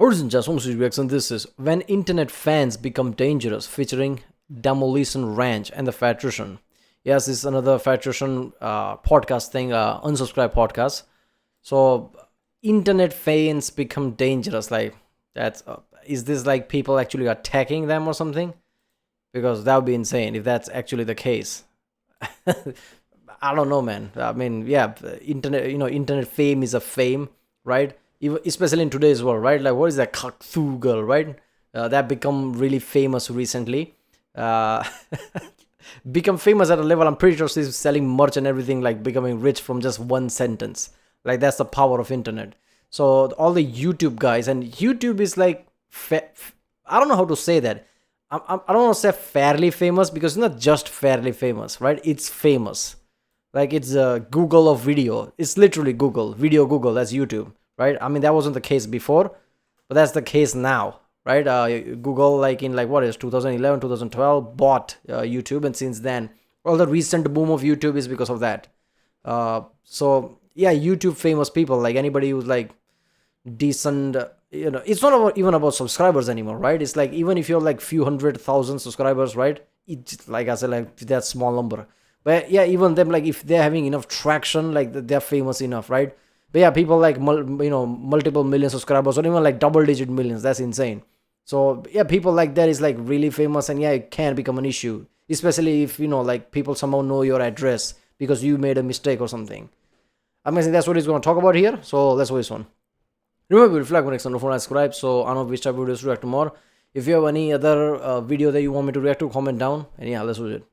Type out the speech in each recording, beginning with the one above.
Origin just home reaction. This is When Internet Fans Become Dangerous, featuring Demolition Ranch and the Electrician. Yes, this is another Electrician podcast thing, unsubscribed podcast. So, internet fans become dangerous. Like, that's is this like people actually attacking them or something? Because that would be insane if that's actually the case. I don't know, man. I mean, yeah, internet fame is a fame, right? Especially in today's world, right? Like, what is that Kaktu girl, right? That become really famous recently. Become famous at a level, I'm pretty sure she's selling merch and everything, like becoming rich from just one sentence. Like, that's the power of internet. So all the YouTube guys, and YouTube is like, I don't know how to say that. I don't want to say fairly famous, because it's not just fairly famous, right? It's famous. Like, it's Google of video. It's literally Google, video Google, that's YouTube, right? I mean, that wasn't the case before, but that's the case now, right? Google, like in 2011, 2012, bought YouTube, and since then, all the recent boom of YouTube is because of that. So, yeah, YouTube famous people, like anybody who's like decent, it's not even about subscribers anymore, right? It's like, even if you're like few 100,000 subscribers, right? It's like I said, like that small number. But yeah, even them, like if they're having enough traction, like they're famous enough, right? But yeah, people like multiple million subscribers, or even like double-digit millions. That's insane. So yeah, people like that is like really famous, and yeah, it can become an issue, especially if like people somehow know your address because you made a mistake or something. I'm guessing that's what he's going to talk about here. So let's watch this one. Remember, if you like my next one, don't subscribe. So I don't know which type of videos to react to more. If you have any other video that you want me to react to, comment down. And yeah, let's do it.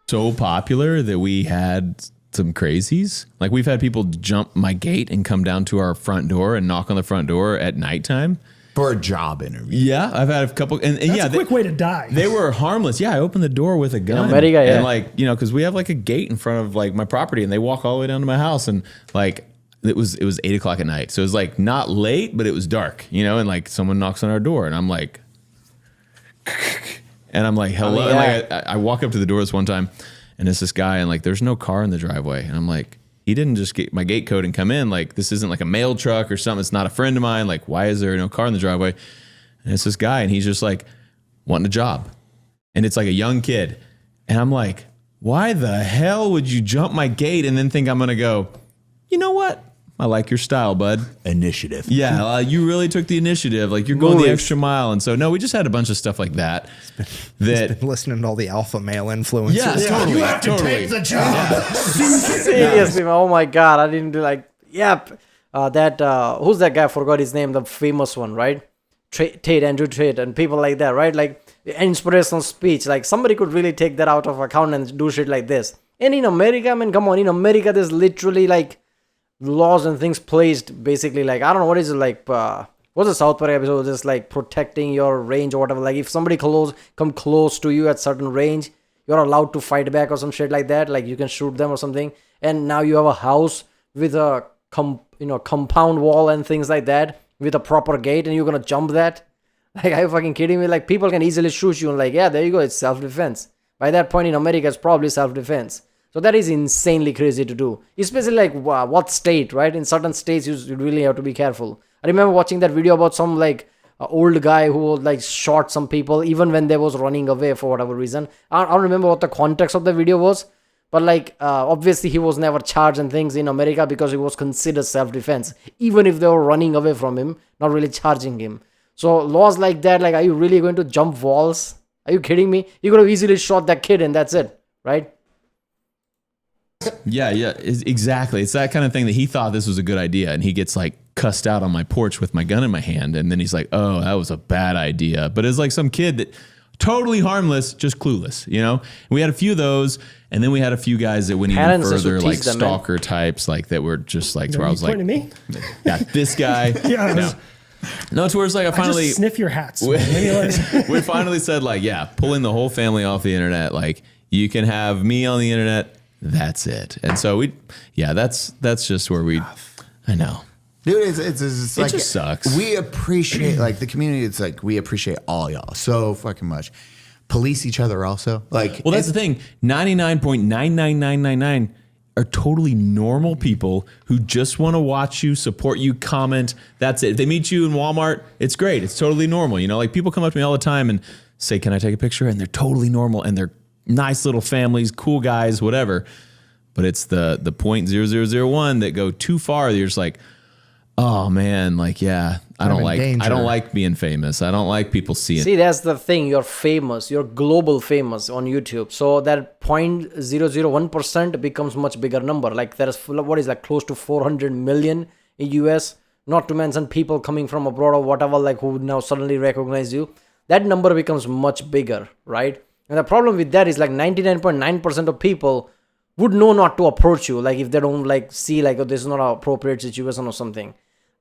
So popular that we had some crazies. Like, we've had people jump my gate and come down to our front door and knock on the front door at nighttime. For a job interview. Yeah, I've had a couple. And That's yeah, a quick way to die. They were harmless. Yeah, I opened the door with a gun. America, yeah. And like, because we have like a gate in front of like my property, and they walk all the way down to my house, and like, it was 8 o'clock at night. So it was like not late, but it was dark, and like someone knocks on our door, and I'm like, hello. Oh, yeah. And like, I walk up to the door this one time, and it's this guy, and like, there's no car in the driveway. And I'm like, he didn't just get my gate code and come in. Like, this isn't like a mail truck or something. It's not a friend of mine. Like, why is there no car in the driveway? And it's this guy, and he's just like wanting a job. And it's like a young kid. And I'm like, why the hell would you jump my gate and then think I'm going to go, you know what? I like your style, bud. Initiative. Yeah, you really took the initiative. Like, you're going the extra mile. And so, no, we just had a bunch of stuff like that. He's been listening to all the alpha male influencers. Yeah, totally. You have to take the job. Seriously, man. Oh my God. I didn't do like, yep. Who's that guy? I forgot his name. The famous one, right? Andrew Tate, and people like that, right? Like, inspirational speech. Like, somebody could really take that out of account and do shit like this. And in America, I mean, come on. In America, there's literally like laws and things placed, basically, like, I don't know, what is it, like, what's the South Park episode, just like protecting your range or whatever. Like, if somebody come close to you at certain range, you're allowed to fight back or some shit like that. Like, you can shoot them or something. And now you have a house with a compound wall and things like that, with a proper gate, and you're gonna jump that? Like, are you fucking kidding me? Like, people can easily shoot you, and like, yeah, there you go, it's self-defense. By that point in America, it's probably self-defense. So that is insanely crazy to do, especially like what state, right? In certain states, you really have to be careful. I remember watching that video about some like old guy who like shot some people even when they was running away for whatever reason. I don't remember what the context of the video was, but like obviously he was never charged and things in America because it was considered self-defense, even if they were running away from him, not really charging him. So laws like that, like, are you really going to jump walls? Are you kidding me? You could have easily shot that kid and that's it, right? Yeah, exactly. It's that kind of thing that he thought this was a good idea, and he gets like cussed out on my porch with my gun in my hand, and then he's like, oh, that was a bad idea. But it's like some kid that totally harmless, just clueless, We had a few of those, and then we had a few guys that went even further, like stalker types, like that were just like, to where I was like, me? Yeah, this guy. Yeah. No, it's where it's like I finally just sniff your hats. We finally said, like, yeah, pulling the whole family off the internet. Like, you can have me on the internet. That's it. And so that's just where I know. Dude, it's like, just sucks. We appreciate, like, the community. It's like, we appreciate all y'all so fucking much. Police each other also. Like, well, that's the thing. 99.99999 are totally normal people who just want to watch you, support you, comment. That's it. If they meet you in Walmart, it's great. It's totally normal. You know, like people come up to me all the time and say, can I take a picture? And they're totally normal and they're nice little families, cool guys, whatever. But it's the 0.0001 that go too far. You're just like, oh man, like, yeah, I don't like being famous. I don't like people seeing. See, that's the thing. You're famous. You're global famous on YouTube. So that 0.001% becomes much bigger number. Like there's what is like close to 400 million in US. Not to mention people coming from abroad or whatever, like who now suddenly recognize you. That number becomes much bigger, right? And the problem with that is like 99.9% of people would know not to approach you. Like if they don't like see like, oh, this is not an appropriate situation or something.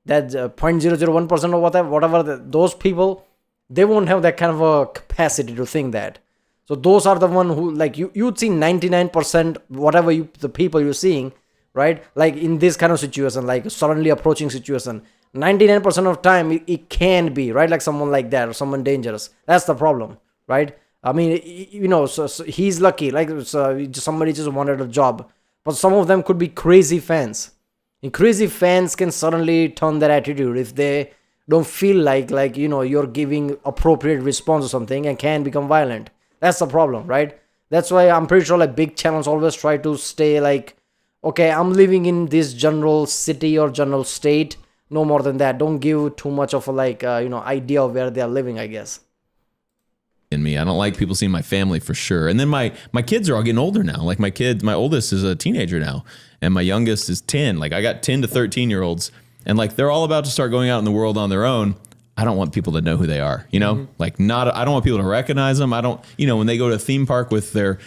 That 0.001% or whatever those people, they won't have that kind of a capacity to think that. So those are the one who like you'd see 99% whatever the people you're seeing, right? Like in this kind of situation, like suddenly approaching situation, 99% of time it can be, right? Like someone like that or someone dangerous. That's the problem, right? I mean, you know, so he's lucky. Like somebody just wanted a job, but some of them could be crazy fans. And crazy fans can suddenly turn their attitude if they don't feel like you know you're giving appropriate response or something, and can become violent. That's the problem, right? That's why I'm pretty sure like big channels always try to stay like, okay, I'm living in this general city or general state, no more than that. Don't give too much of a like you know idea of where they're living, I guess. In me, I don't like people seeing my family for sure. And then my kids are all getting older now. Like my oldest is a teenager now, and my youngest is 10. Like I got 10 to 13-year-olds, and like they're all about to start going out in the world on their own. I don't want people to know who they are, you know? Like I don't want people to recognize them. I don't, you know, when they go to a theme park with their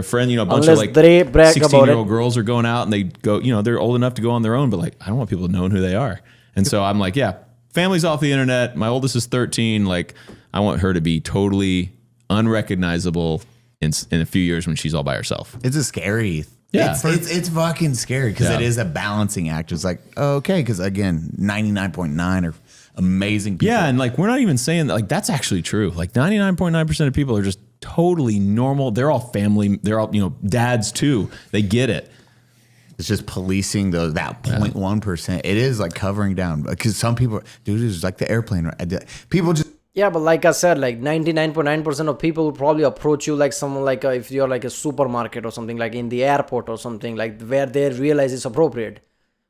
friend, you know, a bunch Unless of like they brag 16-year-old girls are going out and they go, you know, they're old enough to go on their own, but like I don't want people knowing who they are. And so I'm like, yeah, family's off the internet. My oldest is 13. Like I want her to be totally unrecognizable in a few years when she's all by herself. It's a scary. Yeah. It's fucking scary because it is a balancing act. It's like, okay, because again, 99.9 are amazing people. Yeah, and like we're not even saying that, like that's actually true. Like 99.9% of people are just totally normal. They're all family. They're all, you know, dads too. They get it. It's just policing that 0.1%. It is like covering down because some people, dude, it's like the airplane. People just. Yeah, but like I said, like 99.9% of people will probably approach you like someone like if you're like a supermarket or something, like in the airport or something, like where they realize it's appropriate,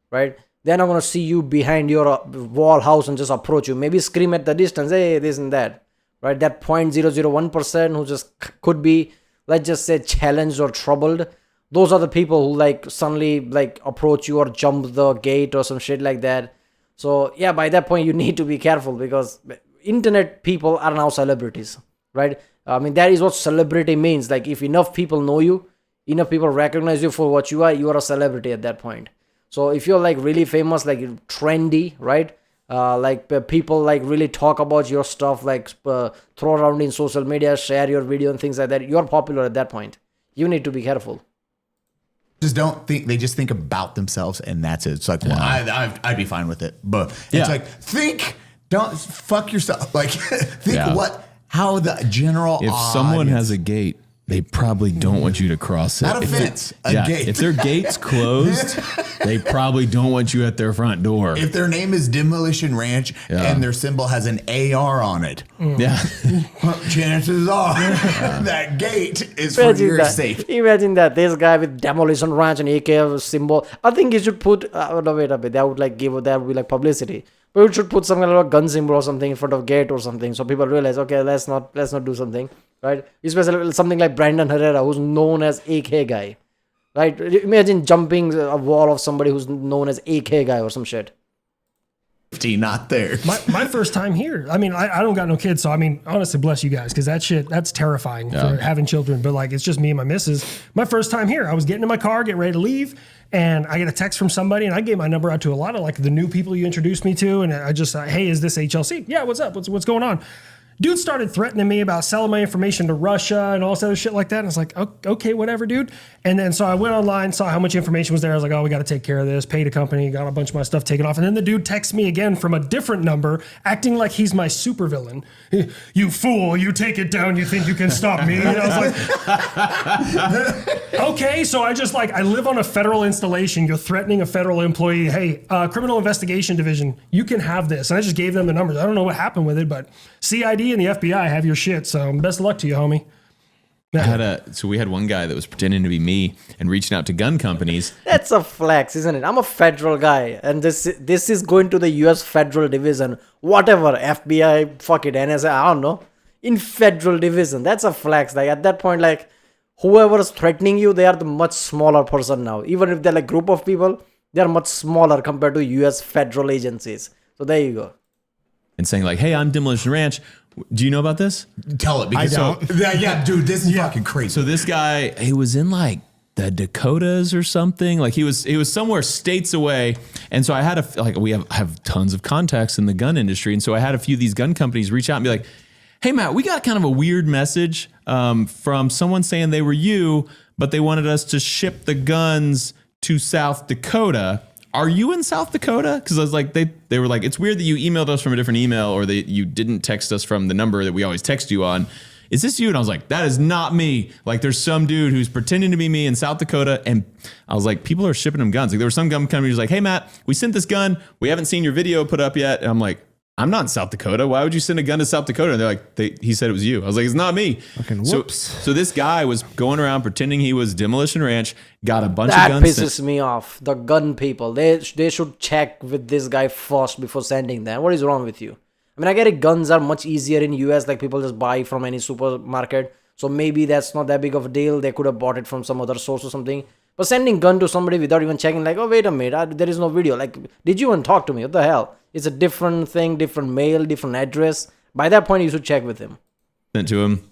right? They're not going to see you behind your wall house and just approach you. Maybe scream at the distance, hey, this and that, right? That 0.001% who just could be, let's just say, challenged or troubled. Those are the people who like suddenly like approach you or jump the gate or some shit like that. So yeah, by that point you need to be careful because internet people are now celebrities, right? I mean, that is what celebrity means. Like if enough people know you, enough people recognize you for what you are a celebrity at that point. So if you're like really famous, like trendy, right? Like people like really talk about your stuff, like throw around in social media, share your video and things like that. You're popular at that point. You need to be careful. Just don't think, they just think about themselves and that's it. It's like, well, I'd be fine with it. But it's like, don't fuck yourself. Like, think how the general If someone has a gate, they probably don't want you to cross it. Not a fence, a gate. If their gate's closed, they probably don't want you at their front door. If their name is Demolition Ranch and their symbol has an AR on it, chances are that gate is for your safety. Imagine that this guy with Demolition Ranch and AK symbol. I think he should put. No, wait a bit. That would be like publicity. But we should put some kind of a gun symbol or something in front of gate or something, so people realize, okay, let's not do something, right? Especially something like Brandon Herrera, who's known as AK guy, right? Imagine jumping a wall of somebody who's known as AK guy or some shit. Not there. My first time here. I mean, I don't got no kids, so I mean, honestly, bless you guys, because that's terrifying for having children. But like, it's just me and my missus. My first time here, I was getting in my car, getting ready to leave, and I get a text from somebody, and I gave my number out to a lot of like the new people you introduced me to, and I just, hey, is this HLC? Yeah, what's up? What's going on? Dude started threatening me about selling my information to Russia and all this other shit like that. And I was like, okay, whatever, dude. And then so I went online, saw how much information was there. I was like, oh, we got to take care of this. Paid a company, got a bunch of my stuff taken off. And then the dude texts me again from a different number, acting like he's my supervillain. You fool, you take it down. You think you can stop me? And I was like, okay. So I live on a federal installation. You're threatening a federal employee. Hey, criminal investigation division, you can have this. And I just gave them the numbers. I don't know what happened with it, but CID and the FBI have your shit. So best of luck to you, homie. So we had one guy that was pretending to be me and reaching out to gun companies. That's a flex, isn't it? I'm a federal guy, and this is going to the U.S. Federal Division, whatever, FBI, fuck it, NSA, I don't know, in Federal Division. That's a flex. Like at that point, like whoever is threatening you, they are the much smaller person now. Even if they're like group of people, they are much smaller compared to U.S. federal agencies. So there you go. And saying like, hey, I'm Demolition Ranch. Do you know about this? Tell it, because yeah, dude, this is fucking crazy. So this guy, he was in like the Dakotas or something. Like he was somewhere states away. And so I had we have tons of contacts in the gun industry. And so I had a few of these gun companies reach out and be like, hey, Matt, we got kind of a weird message from someone saying they were you, but they wanted us to ship the guns to South Dakota. Are you in South Dakota? Because I was like, they were like, it's weird that you emailed us from a different email, or that you didn't text us from the number that we always text you on. Is this you? And I was like, that is not me. Like, there's some dude who's pretending to be me in South Dakota. And I was like, people are shipping them guns. Like, there were some gun companies like, hey, Matt, we sent this gun. We haven't seen your video put up yet. And I'm like, I'm not in South Dakota. Why would you send a gun to South Dakota? And they're like, he said it was you. I was like, it's not me. Fucking whoops. So this guy was going around pretending he was Demolition Ranch, got a bunch That of guns. That pisses me off. The gun people, they should check with this guy first before sending them. What is wrong with you? I mean, I get it, guns are much easier in US, like people just buy from any supermarket. So maybe that's not that big of a deal. They could have bought it from some other source or something. But sending gun to somebody without even checking, like, oh, wait a minute, there is no video. Like, did you even talk to me? What the hell? It's a different thing, different mail, different address. By that point, you should check with him. Sent to him,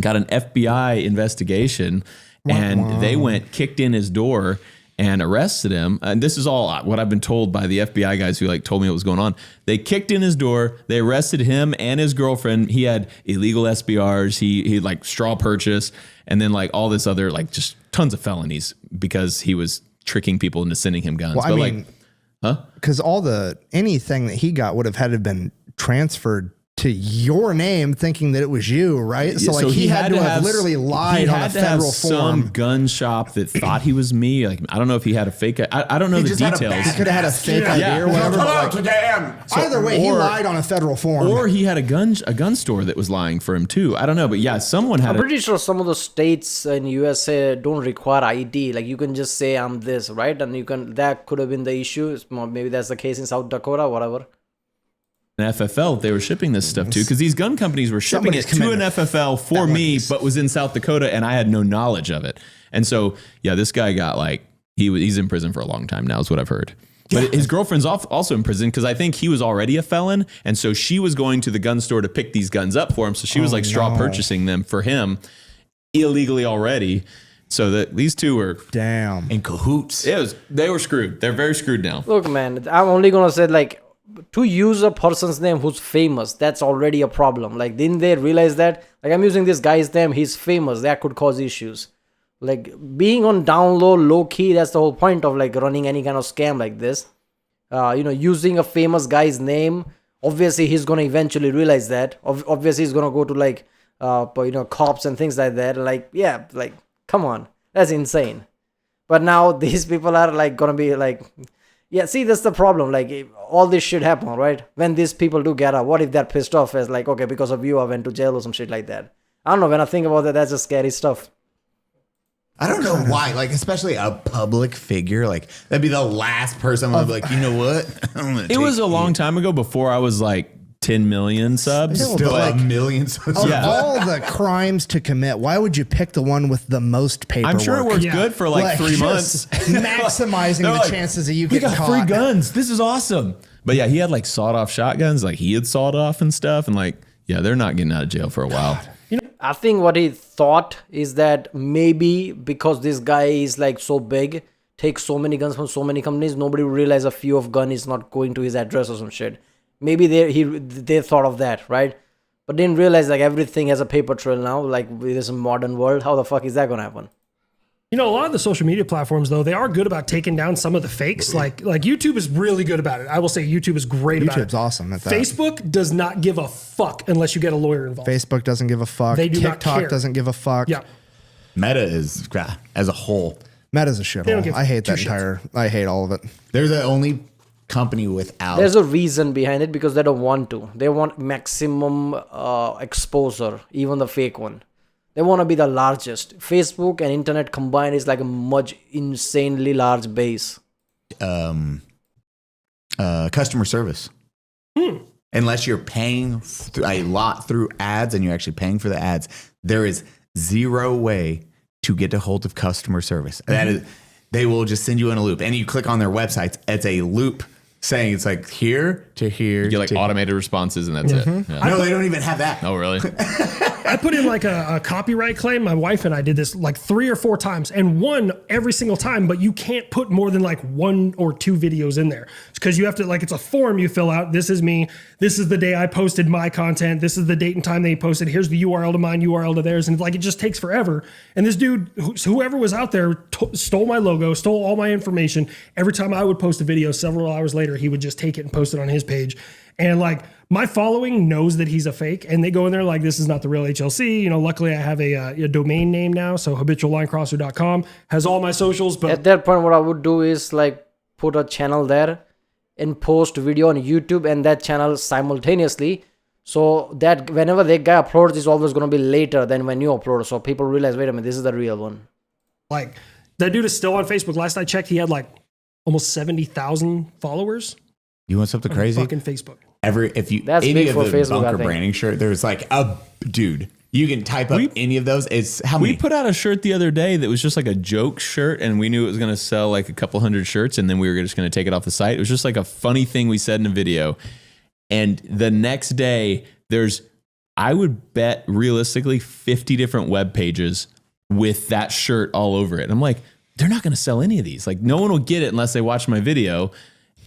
got an FBI investigation, and they kicked in his door and arrested him. And this is all what I've been told by the FBI guys who like told me what was going on. They kicked in his door. They arrested him and his girlfriend. He had illegal SBRs. He like straw purchase, and then like all this other like just tons of felonies because he was tricking people into sending him guns. Well, but I mean, because anything that he got would have had to have been transferred to your name, thinking that it was you, right? So like he had to have literally lied on a federal form. Some gun shop that thought he was me. Like I don't know if he had a fake. I don't know the details. He could have had a fake ID or whatever. Either way, he lied on a federal form. Or he had a gun store that was lying for him too. I don't know, but yeah, someone had. I'm pretty sure some of the states in USA don't require ID. Like you can just say I'm this, right? And you can. That could have been the issue. Maybe that's the case in South Dakota, whatever. An FFL they were shipping this stuff to, because these gun companies were shipping it to an FFL for me, but was in South Dakota, and I had no knowledge of it. And so, yeah, this guy got like he's in prison for a long time now, is what I've heard. But his girlfriend's also in prison because I think he was already a felon, and so she was going to the gun store to pick these guns up for him. So she was like straw purchasing them for him illegally already. So that these two were in cahoots. They were screwed. They're very screwed now. Look, man, I'm only gonna say like, to use a person's name who's famous, that's already a problem. Like, didn't they realize that? Like, I'm using this guy's name, he's famous, that could cause issues. Like, being on down low key, that's the whole point of like running any kind of scam like this. Using a famous guy's name, obviously he's gonna eventually realize that. Obviously he's gonna go to like cops and things like that. Like, yeah, like, come on, that's insane. But now these people are like gonna be like, yeah, see, that's the problem. Like, all this shit happen, right? When these people do get out, what if they're pissed off as like, okay, because of you, I went to jail or some shit like that. I don't know. When I think about that, that's just scary stuff. I don't know why, like, especially a public figure, like, that'd be the last person I'm like, you know what? It was a long time ago before I was like 10 million subs. Still like millions. Of all the crimes to commit, why would you pick the one with the most paperwork? I'm sure it works good for like 3 months. Maximizing the chances of you getting caught. We got free guns. This is awesome. But yeah, he had like sawed off shotguns, like he had sawed off and stuff. And like, yeah, they're not getting out of jail for a while. I think what he thought is that maybe because this guy is like so big, takes so many guns from so many companies, nobody will realize a few of gun is not going to his address or some shit. Maybe they thought of that, right? but didn't realize like everything has a paper trail now. Like with this modern world, how the fuck is that gonna happen? You know, a lot of the social media platforms, though, they are good about taking down some of the fakes. Like YouTube is really good about it. I will say YouTube is great about it. YouTube's awesome at that. Facebook does not give a fuck unless you get a lawyer involved. Facebook doesn't give a fuck. They do not TikTok care. doesn't give a fuck. Yeah. Meta is, as a whole, Meta's a don't shithole. give I hate that two entire. I hate all of it. they're the only company without. There's a reason behind it because they don't want to. They want maximum exposure, even the fake one. They want to be the largest. Facebook and internet combined is like a much insanely large base. Customer service. Unless you're paying a lot through ads and you're actually paying for the ads, there is zero way to get a hold of customer service. That is, they will just send you in a loop. And you click on their websites, it's a loop saying it's like here to here. You get like automated responses and that's it. Yeah. No, they don't even have that. Oh, really? I put in like a copyright claim. My wife and I did this like 3 or 4 times and won every single time, but you can't put more than like 1 or 2 videos in there. It's because you have to, like, it's a form you fill out. This is me. This is the day I posted my content. This is the date and time they posted. Here's the URL to mine, URL to theirs. And like, it just takes forever. And this dude, whoever was out there, stole my logo, stole all my information. Every time I would post a video, several hours later, he would just take it and post it on his page. And like, my following knows that he's a fake, and they go in there like, this is not the real HLC. You know, luckily I have a domain name now, so habituallinecrosser.com has all my socials. But at that point, what I would do is like put a channel there and post video on YouTube and that channel simultaneously, so that whenever the guy uploads, it's always going to be later than when you upload. So people realize, wait a minute, this is the real one. like, that dude is still on Facebook. Last I checked, he had like almost 70,000 followers. You want something crazy? Fucking Facebook. If you That's any big of for the Facebook, I bunker think. branding shirt, there's like a dude. You can type up any of those. It's how many? We put out a shirt the other day that was just like a joke shirt, and we knew it was going to sell like a couple hundred shirts, and then we were just going to take it off the site. It was just like a funny thing we said in a video. And the next day, I would bet realistically 50 different web pages with that shirt all over it. I'm like, they're not going to sell any of these. Like, no one will get it unless they watch my video.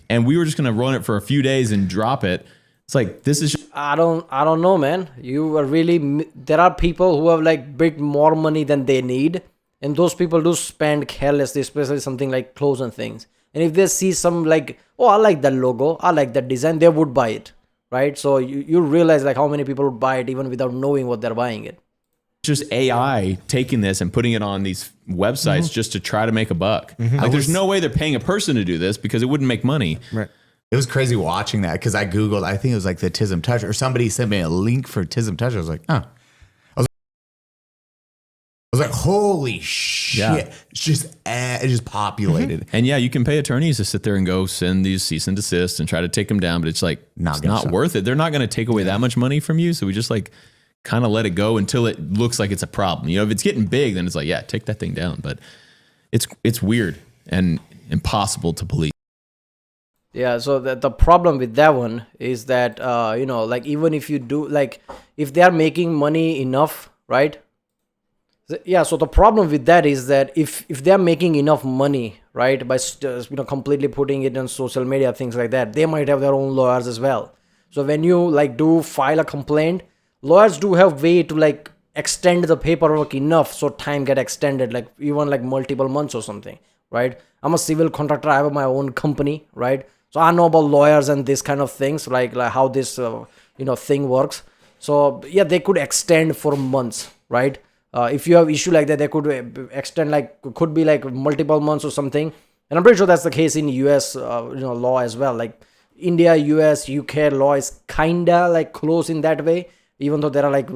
And we were just going to run it for a few days and drop it. It's like, this is just, I don't know, man. You are really, there are people who have like big more money than they need, and those people do spend carelessly, especially something like clothes and things. And if they see some like, oh, I like that logo, I like that design, they would buy it, right? So you realize like how many people would buy it even without knowing what they're buying it. just AI taking this and putting it on these websites just to try to make a buck. Like, there's no way they're paying a person to do this because it wouldn't make money. Right. It was crazy watching that because I Googled, I think it was like the Tism Touch, or somebody sent me a link for Tism Touch. I was like, oh. I was like, holy shit. Yeah. It just populated. And yeah, you can pay attorneys to sit there and go send these cease and desist and try to take them down, but it's like, it's not worth it. They're not going to take away that much money from you. So we just like kind of let it go until it looks like it's a problem. You know, if it's getting big, then it's like, yeah, take that thing down. But it's weird and impossible to police. Yeah, so the problem with that one is that, like even if you do, like if they are making money enough, right? Yeah, so the problem with that is that if they're making enough money, right, by completely putting it on social media, things like that, they might have their own lawyers as well. So when you like do file a complaint, lawyers do have way to like extend the paperwork enough so time get extended, like even like multiple months or something, right? I'm a civil contractor, I have my own company, right? So I know about lawyers and this kind of things, like how this thing works. So yeah, they could extend for months, right? If you have issue like that, they could extend could be like multiple months or something. And I'm pretty sure that's the case in US law as well. Like India, US, UK law is kinda like close in that way, even though there are like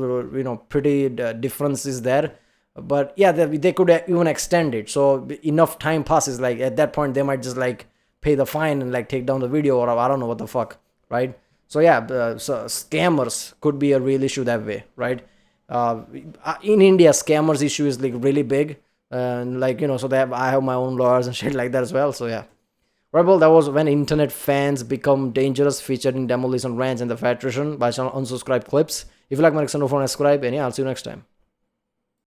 pretty differences there. But yeah, they could even extend it. So enough time passes, like at that point they might just like pay the fine and like take down the video, or I don't know what the fuck, right? So yeah, so scammers could be a real issue that way, right? In India, scammers issue is like really big, and so I have my own lawyers and shit like that as well. So yeah, right. Well, that was When Internet Fans Become Dangerous, featured in Demolition Ranch and the Electrician by channel Unsubscribe Clips. If you like my next, don't forget to subscribe, and yeah, I'll see you next time.